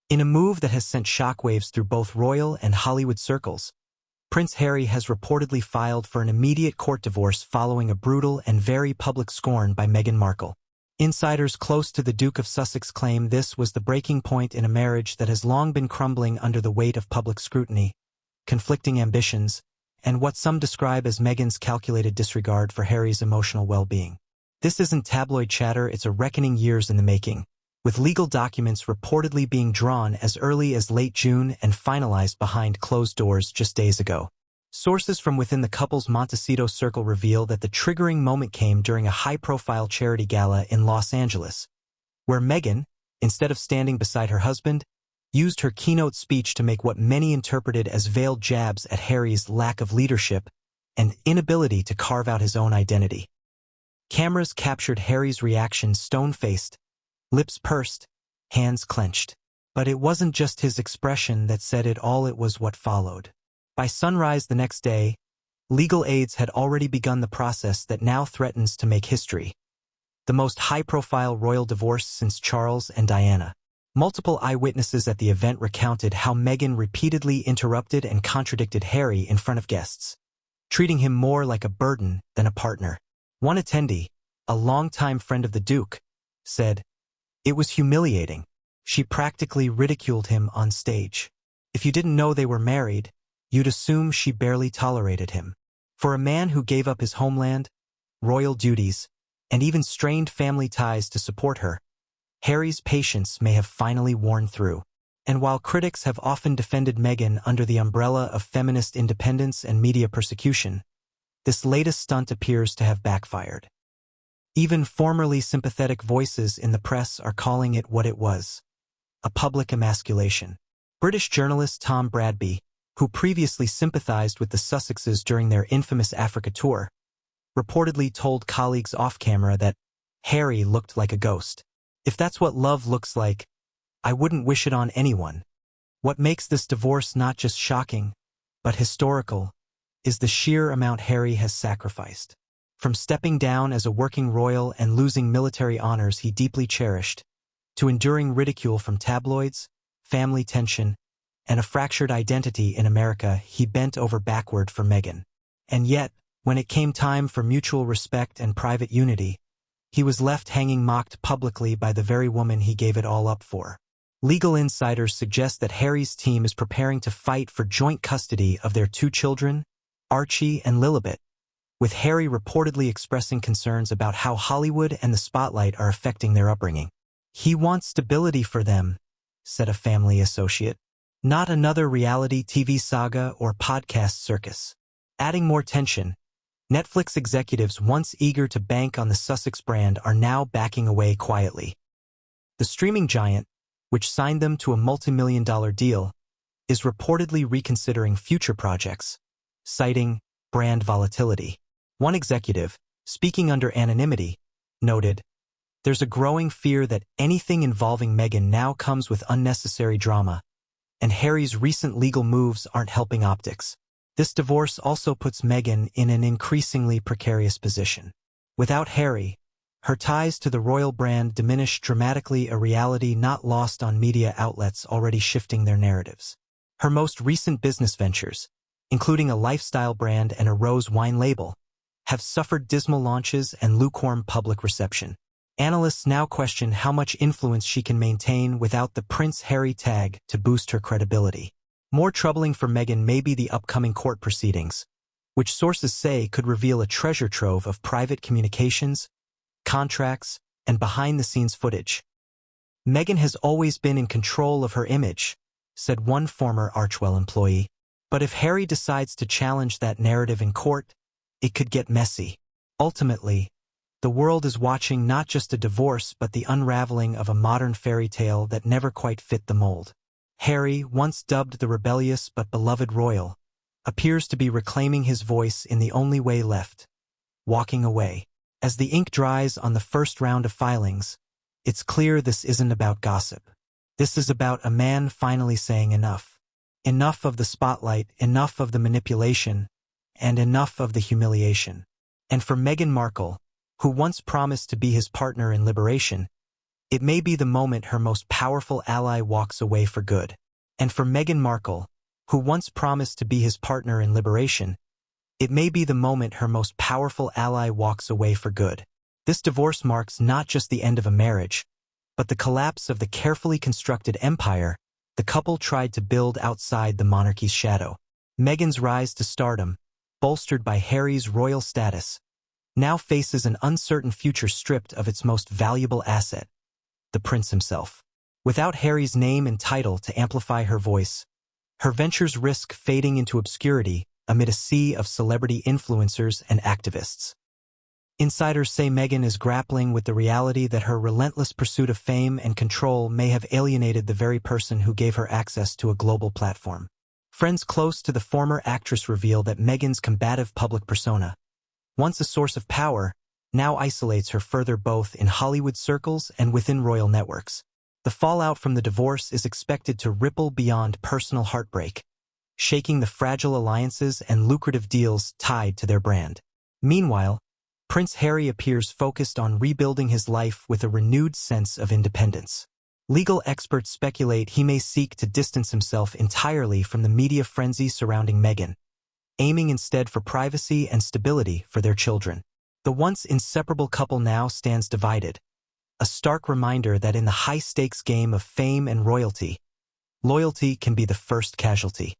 In a move that has sent shockwaves through both royal and Hollywood circles, Prince Harry has reportedly filed for an immediate court divorce following a brutal and very public scorn by Meghan Markle. Insiders close to the Duke of Sussex claim this was the breaking point in a marriage that has long been crumbling under the weight of public scrutiny, conflicting ambitions, and what some describe as Meghan's calculated disregard for Harry's emotional well-being. This isn't tabloid chatter, it's a reckoning years in the making, with legal documents reportedly being drawn as early as late June and finalized behind closed doors just days ago. Sources from within the couple's Montecito circle reveal that the triggering moment came during a high-profile charity gala in Los Angeles, where Meghan, instead of standing beside her husband, used her keynote speech to make what many interpreted as veiled jabs at Harry's lack of leadership and inability to carve out his own identity. Cameras captured Harry's reaction stone-faced, lips pursed, hands clenched. But it wasn't just his expression that said it all, it was what followed. By sunrise the next day, legal aids had already begun the process that now threatens to make history. The most high-profile royal divorce since Charles and Diana. Multiple eyewitnesses at the event recounted how Meghan repeatedly interrupted and contradicted Harry in front of guests, treating him more like a burden than a partner. One attendee, a longtime friend of the Duke, said, "It was humiliating. She practically ridiculed him on stage. If you didn't know they were married, you'd assume she barely tolerated him." For a man who gave up his homeland, royal duties, and even strained family ties to support her, Harry's patience may have finally worn through. And while critics have often defended Meghan under the umbrella of feminist independence and media persecution, this latest stunt appears to have backfired. Even formerly sympathetic voices in the press are calling it what it was: a public emasculation. British journalist Tom Bradby, who previously sympathized with the Sussexes during their infamous Africa tour, reportedly told colleagues off-camera that Harry looked like a ghost. "If that's what love looks like, I wouldn't wish it on anyone." What makes this divorce not just shocking, but historical, is the sheer amount Harry has sacrificed. From stepping down as a working royal and losing military honors he deeply cherished, to enduring ridicule from tabloids, family tension, and a fractured identity in America, he bent over backward for Meghan. And yet, when it came time for mutual respect and private unity, he was left hanging, mocked publicly by the very woman he gave it all up for. Legal insiders suggest that Harry's team is preparing to fight for joint custody of their two children, Archie and Lilibet, with Harry reportedly expressing concerns about how Hollywood and the spotlight are affecting their upbringing. "He wants stability for them," said a family associate. "Not another reality TV saga or podcast circus." Adding more tension, Netflix executives once eager to bank on the Sussex brand are now backing away quietly. The streaming giant, which signed them to a multi-million-dollar deal, is reportedly reconsidering future projects, citing brand volatility. One executive, speaking under anonymity, noted, "There's a growing fear that anything involving Meghan now comes with unnecessary drama, and Harry's recent legal moves aren't helping optics." This divorce also puts Meghan in an increasingly precarious position. Without Harry, her ties to the royal brand diminish dramatically, a reality not lost on media outlets already shifting their narratives. Her most recent business ventures, including a lifestyle brand and a rose wine label, have suffered dismal launches and lukewarm public reception. Analysts now question how much influence she can maintain without the Prince Harry tag to boost her credibility. More troubling for Meghan may be the upcoming court proceedings, which sources say could reveal a treasure trove of private communications, contracts, and behind-the-scenes footage. "Meghan has always been in control of her image," said one former Archwell employee. But if Harry decides to challenge that narrative in court, it could get messy. Ultimately, the world is watching not just a divorce but the unraveling of a modern fairy tale that never quite fit the mold. Harry, once dubbed the rebellious but beloved royal, appears to be reclaiming his voice in the only way left: walking away. As the ink dries on the first round of filings, it's clear this isn't about gossip. This is about a man finally saying enough. Enough of the spotlight, enough of the manipulation, and enough of the humiliation. And for Meghan Markle, who once promised to be his partner in liberation, It may be the moment her most powerful ally walks away for good. And for Meghan Markle, who once promised to be his partner in liberation, it may be the moment her most powerful ally walks away for good. This divorce marks not just the end of a marriage, but the collapse of the carefully constructed empire the couple tried to build outside the monarchy's shadow. Meghan's rise to stardom, bolstered by Harry's royal status, now faces an uncertain future stripped of its most valuable asset, the prince himself. Without Harry's name and title to amplify her voice, her ventures risk fading into obscurity amid a sea of celebrity influencers and activists. Insiders say Meghan is grappling with the reality that her relentless pursuit of fame and control may have alienated the very person who gave her access to a global platform. Friends close to the former actress reveal that Meghan's combative public persona, once a source of power, now isolates her further both in Hollywood circles and within royal networks. The fallout from the divorce is expected to ripple beyond personal heartbreak, shaking the fragile alliances and lucrative deals tied to their brand. Meanwhile, Prince Harry appears focused on rebuilding his life with a renewed sense of independence. Legal experts speculate he may seek to distance himself entirely from the media frenzy surrounding Meghan, aiming instead for privacy and stability for their children. The once inseparable couple now stands divided, a stark reminder that in the high-stakes game of fame and royalty, loyalty can be the first casualty.